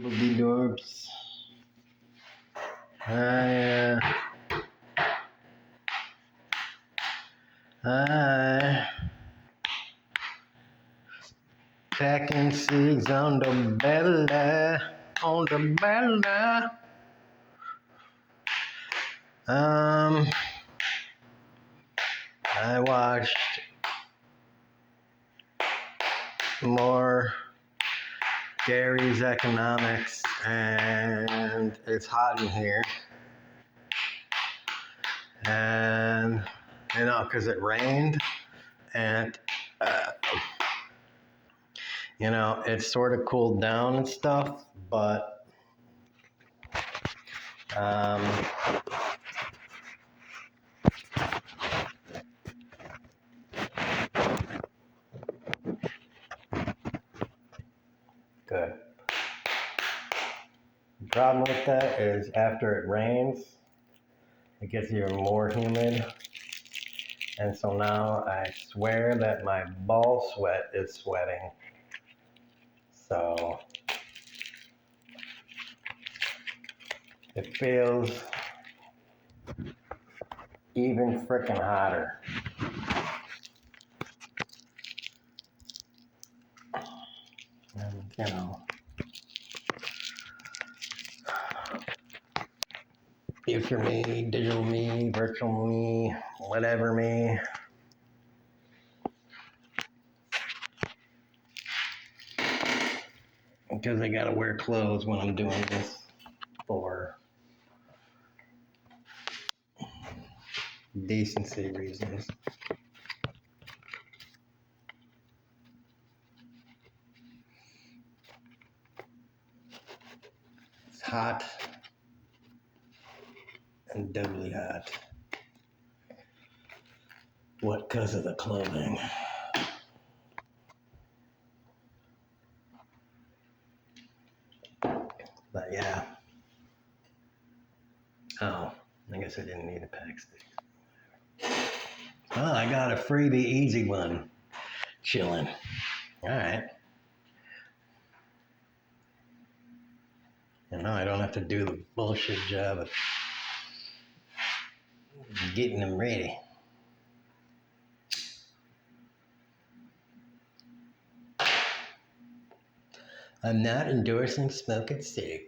Doobie-doobs. I packing cigs on the belly. I watched more Gary's Economics, and it's hot in here. And, because it rained, and, it sort of cooled down and stuff, but, good. The problem with that is after it rains, it gets even more humid. And so now I swear that my ball sweat is sweating. So it feels even freaking hotter. And, future me, digital me, virtual me, whatever me. Because I gotta wear clothes when I'm doing this for decency reasons. It's hot and doubly hot. What, because of the clothing? But yeah. Oh, I guess I didn't need a pack stick. Oh, I got a freebie easy one. Chilling. All right. I don't have to do the bullshit job of getting them ready. I'm not endorsing smoking cigarettes.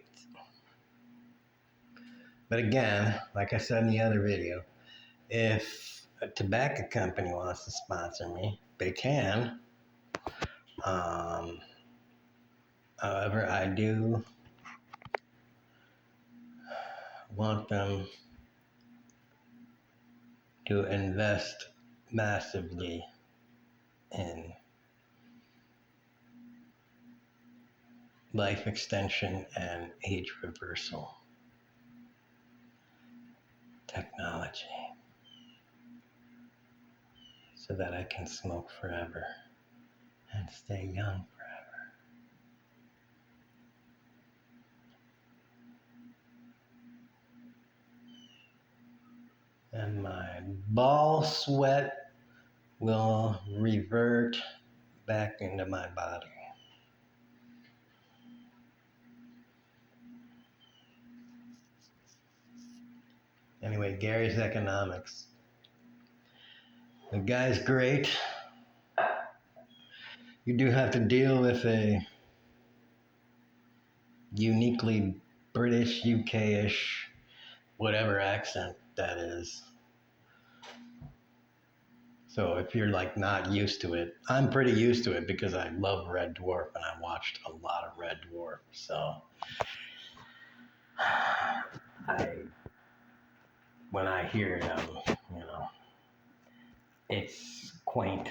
But again, like I said in the other video, if a tobacco company wants to sponsor me, they can. However, I do want them to invest massively in life extension and age reversal technology so that I can smoke forever and stay young forever. And my ball sweat will revert back into my body. Anyway, Gary's Economics. The guy's great. You do have to deal with a uniquely British, UK-ish, whatever accent that is. So if you're not used to it, I'm pretty used to it because I love Red Dwarf and I watched a lot of Red Dwarf. So when I hear them, it's quaint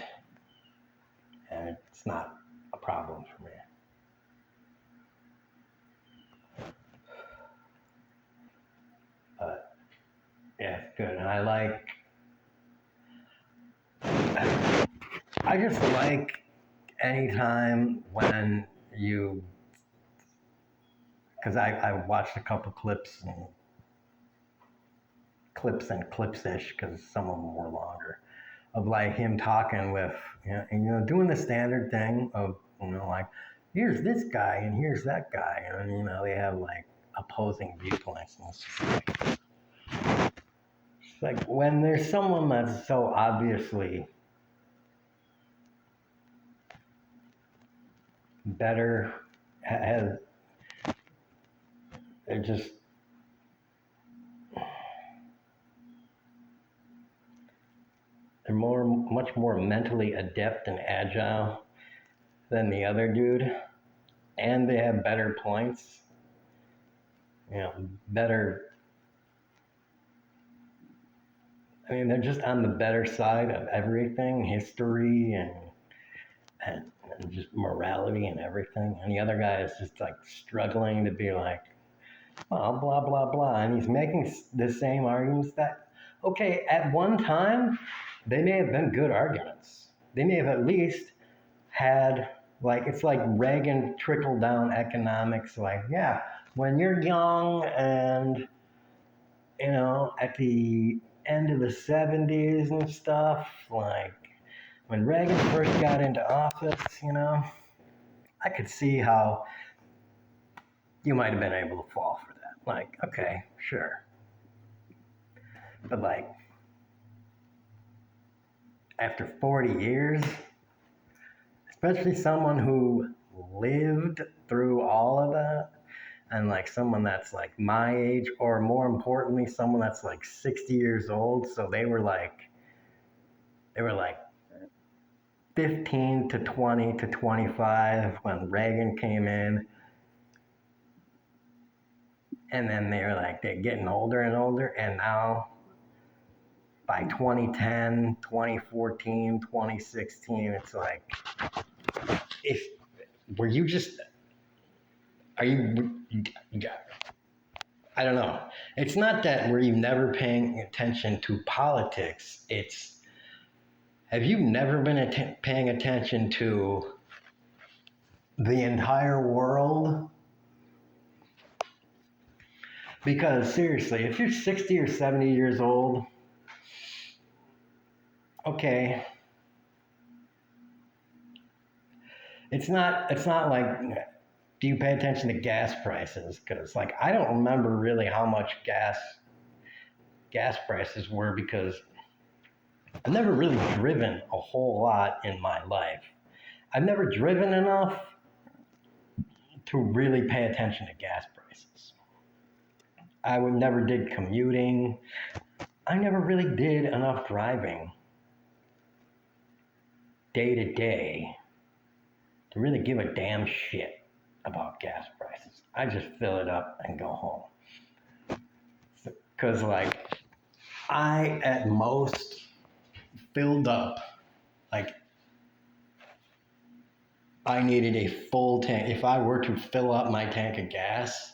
and it's not a problem for me. But yeah, it's good. And I just like anytime when because I watched a couple clips and clips-ish, because some of them were longer, of him talking with, doing the standard thing of, here's this guy and here's that guy, and they have like opposing viewpoints. And it's like when there's someone that's so obviously better, has they're just they're much more mentally adept and agile than the other dude, and they have better points, better. I mean, they're just on the better side of everything, history and, and just morality and everything. And the other guy is just like struggling to be like, well, blah, blah, blah. And he's making the same arguments that, okay, at one time, they may have been good arguments. They may have at least had, like, it's like Reagan trickle down economics, like, yeah, when you're young and, at the end of the 70s and stuff, like, when Reagan first got into office, I could see how you might have been able to fall for that. Like, okay, sure. But like, after 40 years, especially someone who lived through all of that, and like someone that's like my age, or more importantly, someone that's like 60 years old, so they were like 15 to 20 to 25 when Reagan came in, and then they're getting older and older, and now by 2010, 2014, 2016, it's like, if were you just are you I don't know. It's not that were you never paying attention to politics. It's, have you never been paying attention to the entire world? Because seriously, if you're 60 or 70 years old, okay, it's not like, do you pay attention to gas prices? Because like I don't remember really how much gas prices were, because I've never really driven a whole lot in my life. I've never driven enough to really pay attention to gas prices. I would never did commuting. I never really did enough driving day to day to really give a damn shit about gas prices. I just fill it up and go home. Because like I at most filled up, like I needed a full tank. If I were to fill up my tank of gas,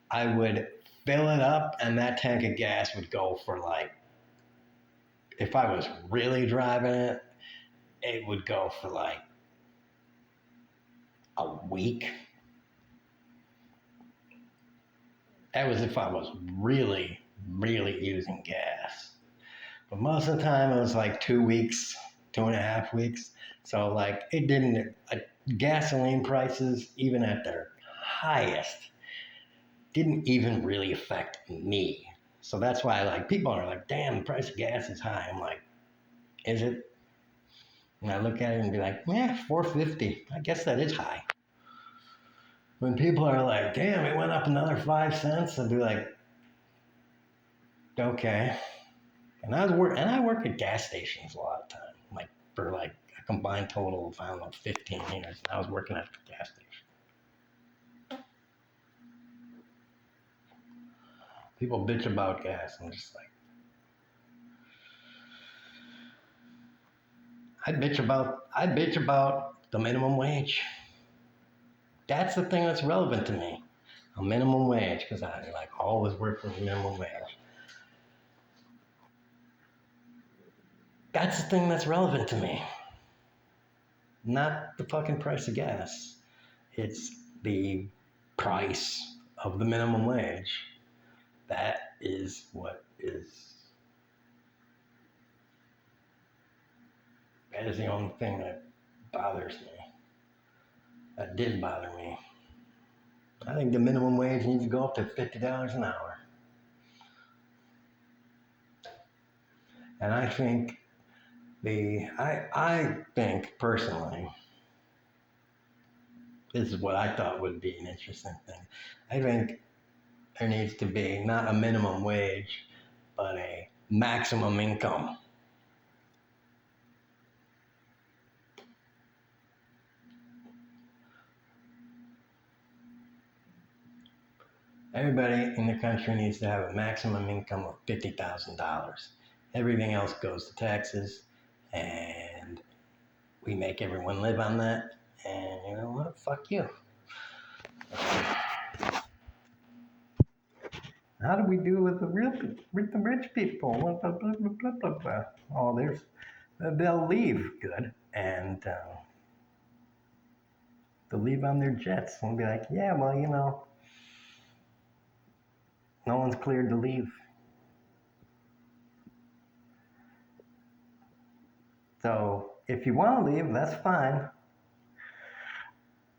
I would fill it up and that tank of gas would go for like, if I was really driving it, it would go for like a week. That was if I was really, really using gas. But most of the time it was like 2 weeks, 2.5 weeks. So like it didn't, gasoline prices, even at their highest, didn't even really affect me. So that's why like people are like, damn, the price of gas is high. I'm like, is it? And I look at it and be like, yeah, $4.50. I guess that is high. When people are like, damn, it went up another 5 cents, I'd be like, okay. And I work at gas stations a lot of time, like for like a combined total of, I don't know, 15 years. And I was working at the gas station. People bitch about gas. I'm just like, I bitch about the minimum wage. That's the thing that's relevant to me. A minimum wage, because I like always work for minimum wage. That's the thing that's relevant to me. Not the fucking price of gas. It's the price of the minimum wage. That is that is the only thing that bothers me. That did bother me. I think the minimum wage needs to go up to $50 an hour. And I think I think personally, this is what I thought would be an interesting thing. I think there needs to be not a minimum wage, but a maximum income. Everybody in the country needs to have a maximum income of $50,000. Everything else goes to taxes, and we make everyone live on that. And you know what? Fuck you. How do we do with the rich people? Blah, blah, blah, blah, blah, blah. Oh, they'll leave. Good. And they'll leave on their jets and be like, yeah, well, you know, no one's cleared to leave. So if you want to leave, that's fine.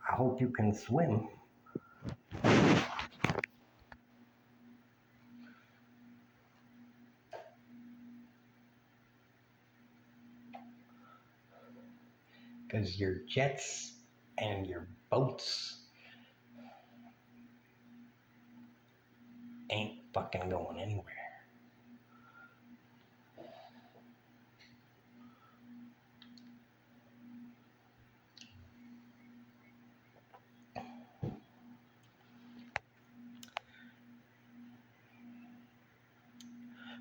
I hope you can swim. Because your jets and your boats ain't fucking going anywhere.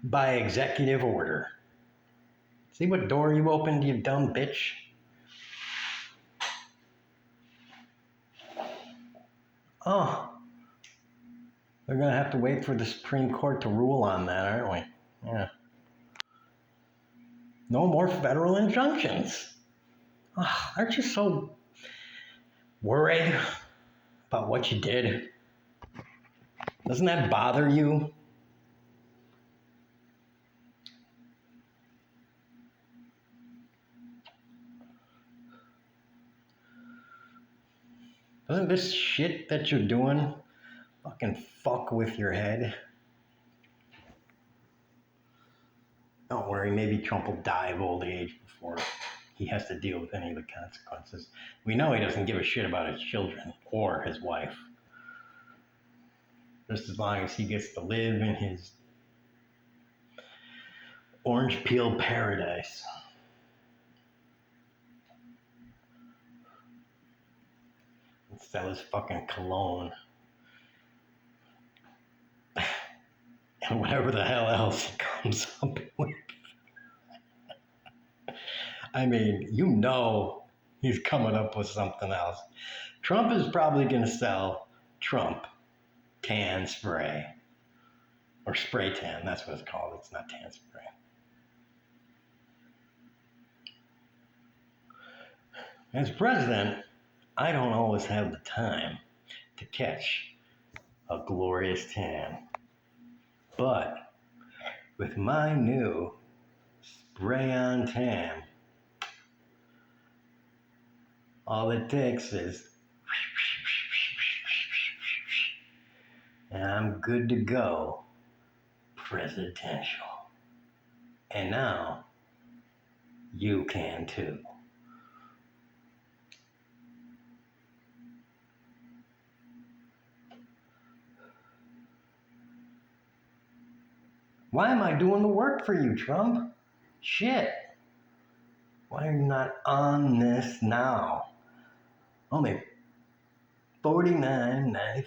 By executive order. See what door you opened, you dumb bitch? Oh, they're going to have to wait for the Supreme Court to rule on that, aren't we? Yeah. No more federal injunctions. Oh, aren't you so worried about what you did? Doesn't that bother you? Doesn't this shit that you're doing fucking fuck with your head? Don't worry, maybe Trump will die of old age before he has to deal with any of the consequences. We know he doesn't give a shit about his children or his wife. Just as long as he gets to live in his orange peel paradise. And sell his fucking cologne. And whatever the hell else he comes up with. I mean, you know he's coming up with something else. Trump is probably going to sell Trump tan spray. Or spray tan, that's what it's called. It's not tan spray. As president, I don't always have the time to catch a glorious tan. But with my new spray on tan, all it takes is and I'm good to go, presidential. And now you can too. Why am I doing the work for you, Trump? Shit. Why are you not on this now? Only $49.95.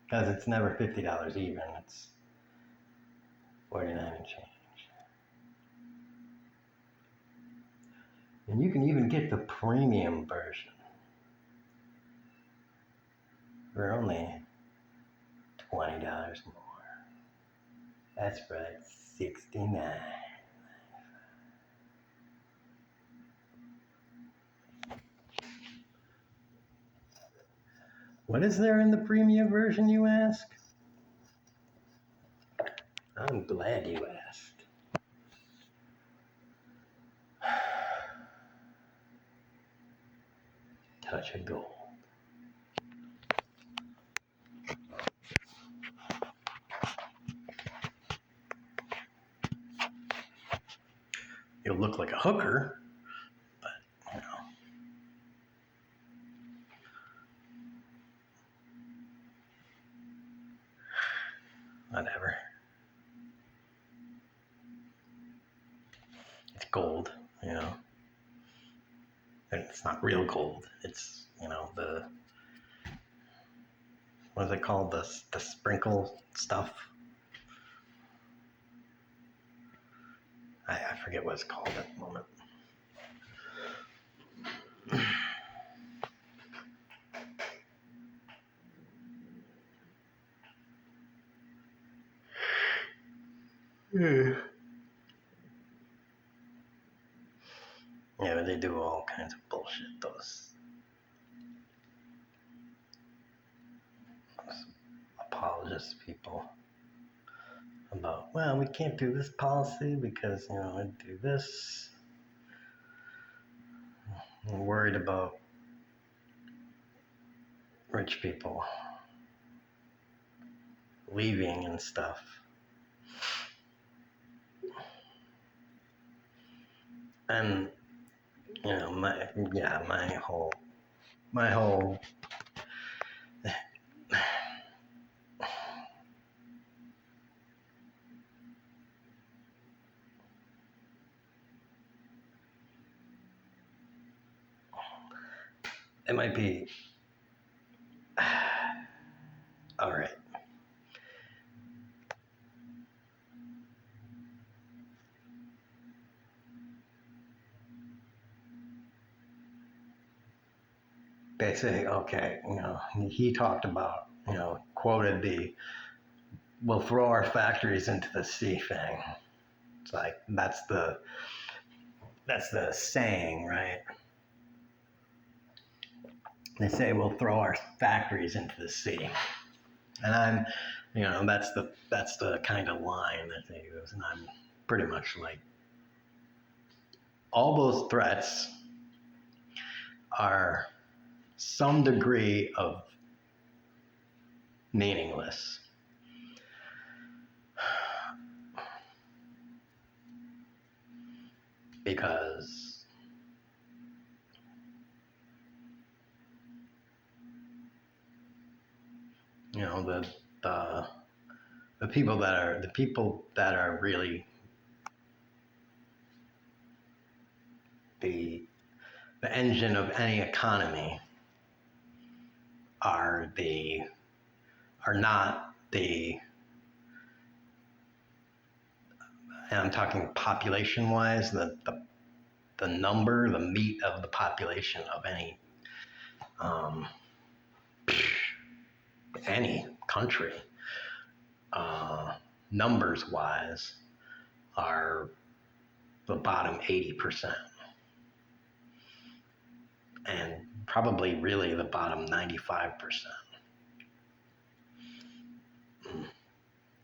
Because it's never $50 even. It's 49 and change. And you can even get the premium version for only $20 more. That's right, $69. What is there in the premium version, you ask? I'm glad you asked. such a goal. You'll look like a hooker, but you know. Whatever. It's gold, you know. And it's not real gold. It's, you know, what is it called? The sprinkle stuff. I forget what it's called at the moment. Yeah, but they do all kinds of bullshit, those apologist people. About, well, we can't do this policy because, you know, I do this. I'm worried about rich people leaving and stuff. And, you know, my whole it might be all right. They say, okay, you know, he talked about, you know, quoted the we'll throw our factories into the sea thing. It's like that's the saying, right? They say we'll throw our factories into the sea. And I'm, you know, that's the kind of line that they use. And I'm pretty much like, all those threats are some degree of meaningless. Because you know the people that are really the engine of any economy are not the, and I'm talking population wise, the number, the meat of the population of any country, numbers wise, are the bottom 80%. And probably really the bottom 95%.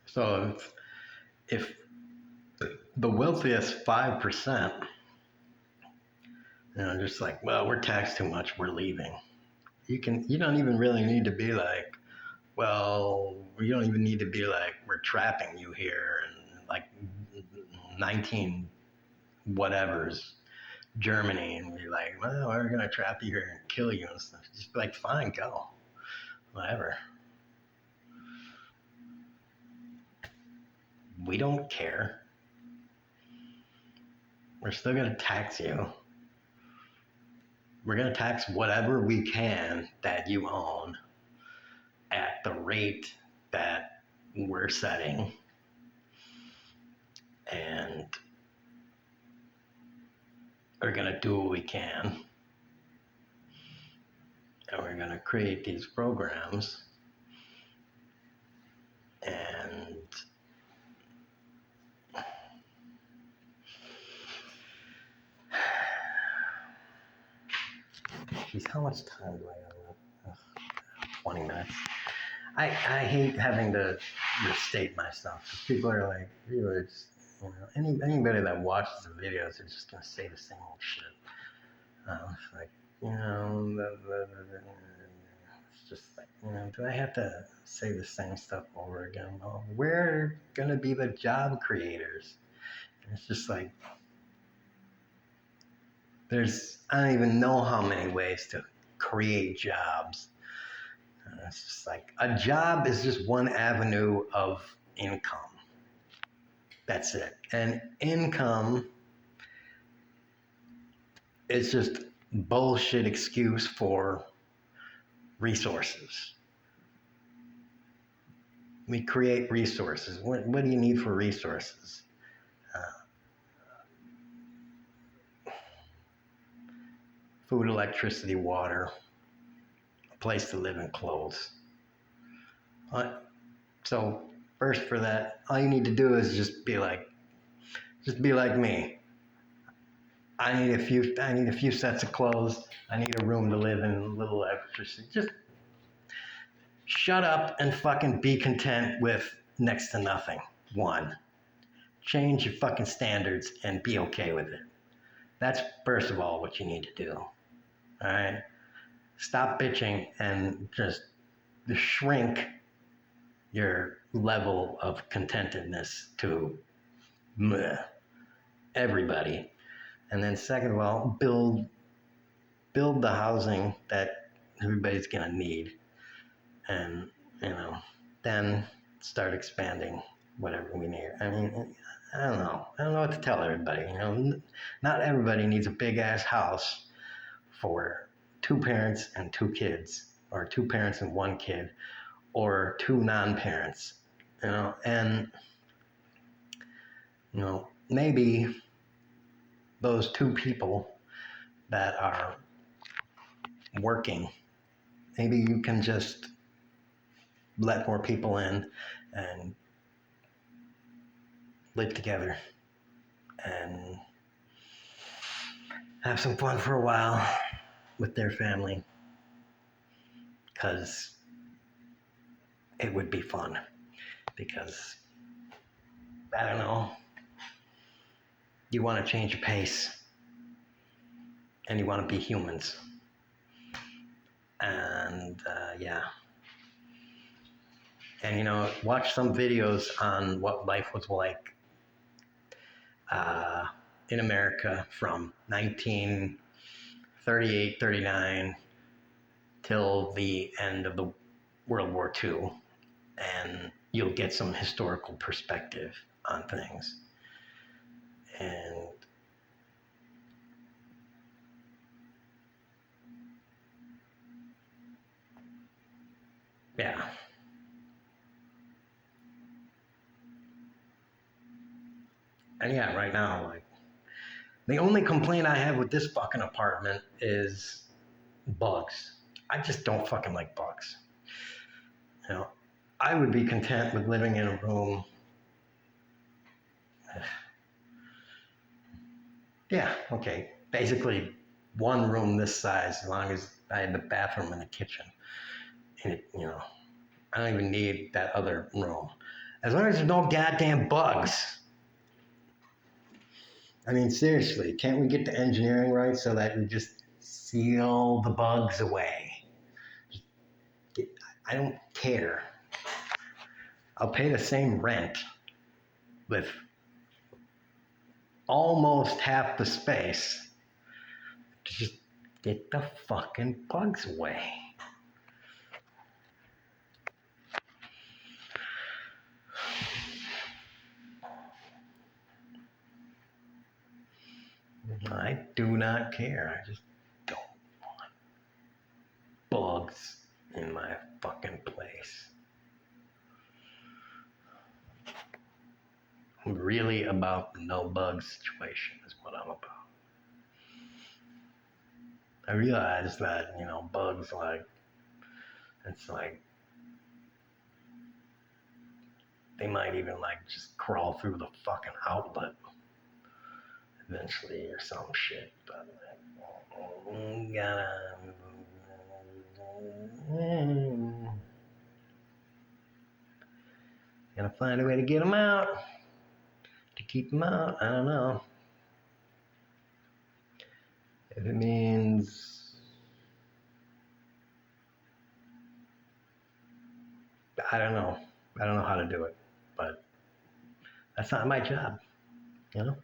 So if the wealthiest 5%, you know, just like, well, we're taxed too much, we're leaving. You don't even really need to be like, well, you don't even need to be like, we're trapping you here and like 19 whatever's Germany and be like, well, we're gonna trap you here and kill you and stuff. Just be like, fine, go. Whatever. We don't care. We're still gonna tax you. We're gonna tax whatever we can that you own at the rate that we're setting. And we're gonna do what we can. And we're gonna create these programs and geez, how much time do I have? 20 minutes. I hate having to restate myself. People are like, you know, anybody that watches the videos are just gonna say the same old shit. It's like, It's just like, do I have to say the same stuff over again? Well, we're gonna be the job creators. And it's just like, I don't even know how many ways to create jobs. It's just like, a job is just one avenue of income. That's it. And income is just bullshit excuse for resources. We create resources. What do you need for resources? Food, electricity, water, a place to live, and clothes. So first for that, all you need to do is just be like me. I need a few sets of clothes. I need a room to live in, a little electricity. Just shut up and fucking be content with next to nothing. One, change your fucking standards and be okay with it. That's first of all what you need to do. All right? Stop bitching and just shrink your level of contentedness to everybody. And then second of all, build the housing that everybody's gonna need, and then start expanding whatever we need. I mean, I don't know what to tell everybody. Not everybody needs a big ass house for two parents and two kids, or two parents and one kid, or two non-parents. And maybe those two people that are working, maybe you can just let more people in and live together and have some fun for a while with their family, because it would be fun. Because, I don't know, you want to change your pace and you want to be humans. And yeah. And watch some videos on what life was like in America from 1938, 39 till the end of the World War II. And you'll get some historical perspective on things. And yeah. And yeah, right now, like, the only complaint I have with this fucking apartment is bugs. I just don't fucking like bugs. I would be content with living in a room. Yeah, okay. Basically, one room this size, as long as I had the bathroom and the kitchen. And I don't even need that other room. As long as there's no goddamn bugs. I mean, seriously, can't we get the engineering right so that we just seal the bugs away? I don't care. I'll pay the same rent with almost half the space to just get the fucking bugs away. I do not care. I just don't want bugs in my fucking place. I'm really about the no bugs situation is what I'm about. I realize that, bugs, it's like, they might even just crawl through the fucking outlet eventually or some shit, but gotta find a way to get them out, to keep them out. I don't know. If it means I don't know. I don't know how to do it, but that's not my job, you know?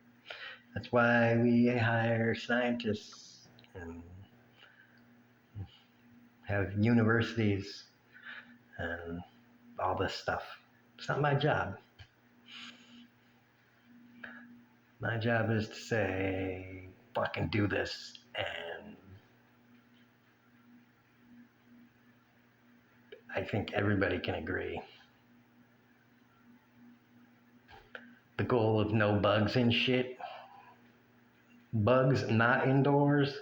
That's why we hire scientists and have universities and all this stuff. It's not my job. My job is to say, fucking do this, and I think everybody can agree. The goal of no bugs and shit, bugs not indoors.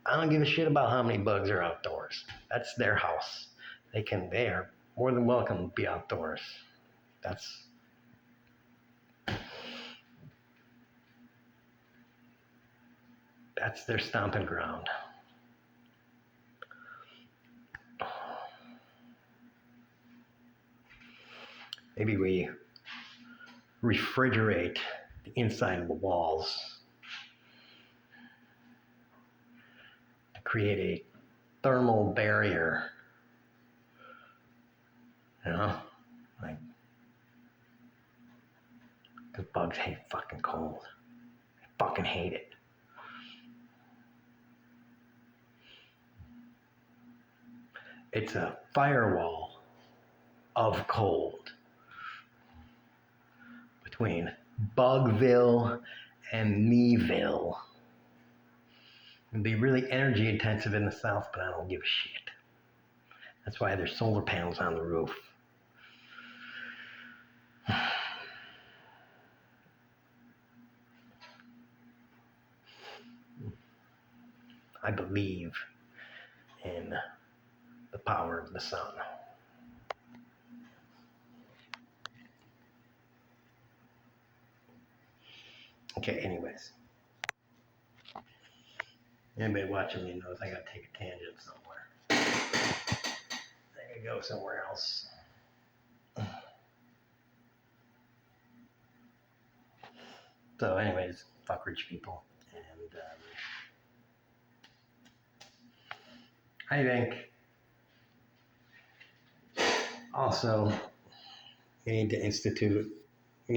I don't give a shit about how many bugs are outdoors. That's their house. They are more than welcome to be outdoors. That's their stomping ground. Maybe we refrigerate the inside of the walls to create a thermal barrier. You know? Like, the bugs hate fucking cold. They fucking hate it. It's a firewall of cold between Bugville and Meville. It'd be really energy intensive in the south, but I don't give a shit. That's why there's solar panels on the roof. I believe in the power of the sun. Okay, anyways. Anybody watching me knows I gotta take a tangent somewhere. I gotta go somewhere else. So anyways, fuck rich people. And I think also we need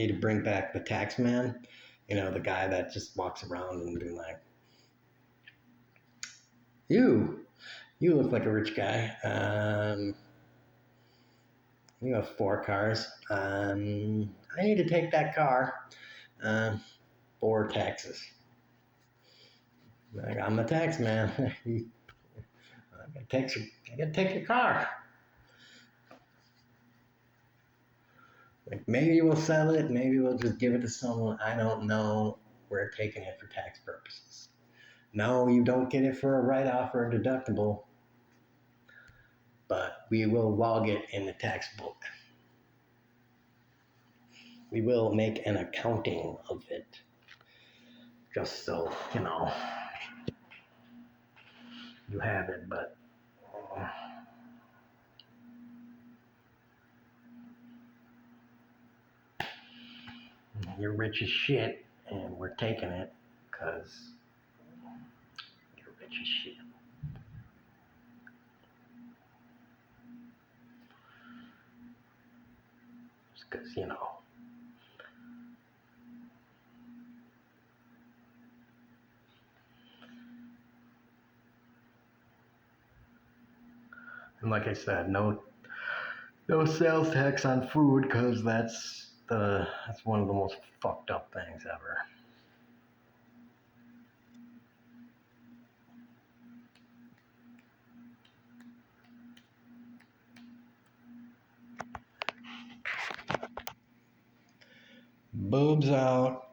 to bring back the tax man. You know, the guy that just walks around and be like, you look like a rich guy. You have 4 cars. I need to take that car for taxes. Like, I'm the tax man. I gotta take your car. Like, maybe we'll sell it, maybe we'll just give it to someone. I don't know. We're taking it for tax purposes. No, you don't get it for a write-off or a deductible, but we will log it in the tax book. We will make an accounting of it, just so, you know, you have it, but you're rich as shit, and we're taking it because you're rich as shit. Just because, you know. And like I said, no sales tax on food, because that's one of the most fucked up things ever. Boobs out.